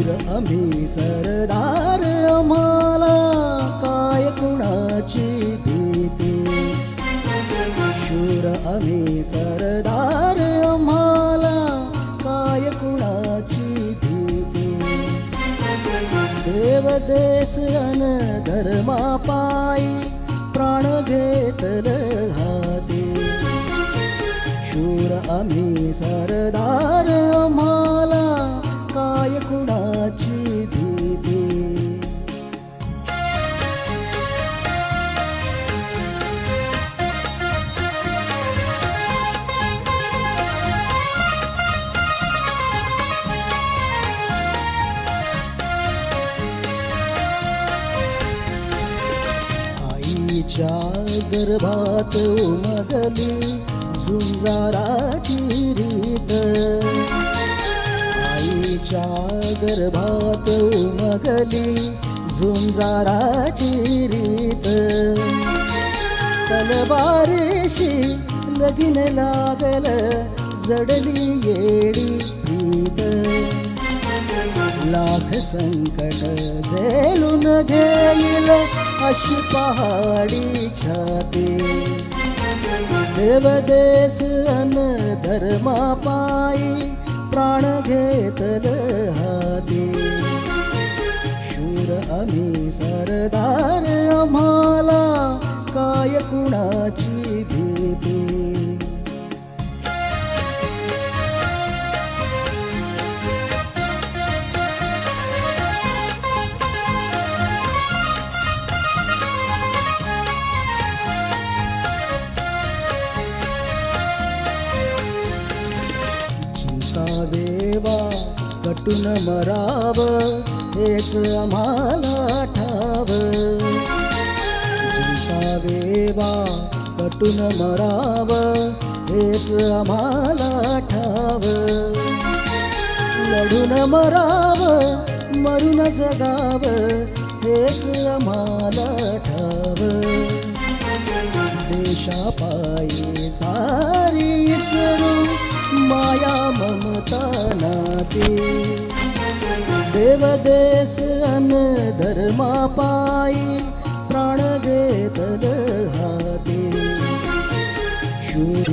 आम्ही सरदार आम्हाला काय कुणाची भीती शूर आम्ही सरदार आम्हाला काय कुणाची भीती देव देश अन धर्मापायी प्राण घेतल हाती शूर आम्ही सरदार आम्हाला काय कुणाची भीती आईच्या गर्भात उमगली झुंजाराची रीत आईच्या गर्भात उमगली झुंजाराची रीत तलवारीशी लगीन लागल जडली येडी प्रीत लाख संकट झेलून घेईल अशी पहाडी छाती देव देश अन धर्मापायी प्राण घेतल हाती शूर आम्ही सरदार आम्हाला काय कुणाची भीती वेवा कटून मराव हेच आम्हाला ठाव जिंका वेवा कटून मराव हेच आम्हाला ठाव लढून मराव मरून जगाव हेच आम्हाला ठाव देशापायी सारी इसरू माया ममता नाती देव देश अन धर्मापायी प्राण घेतल हाती शूर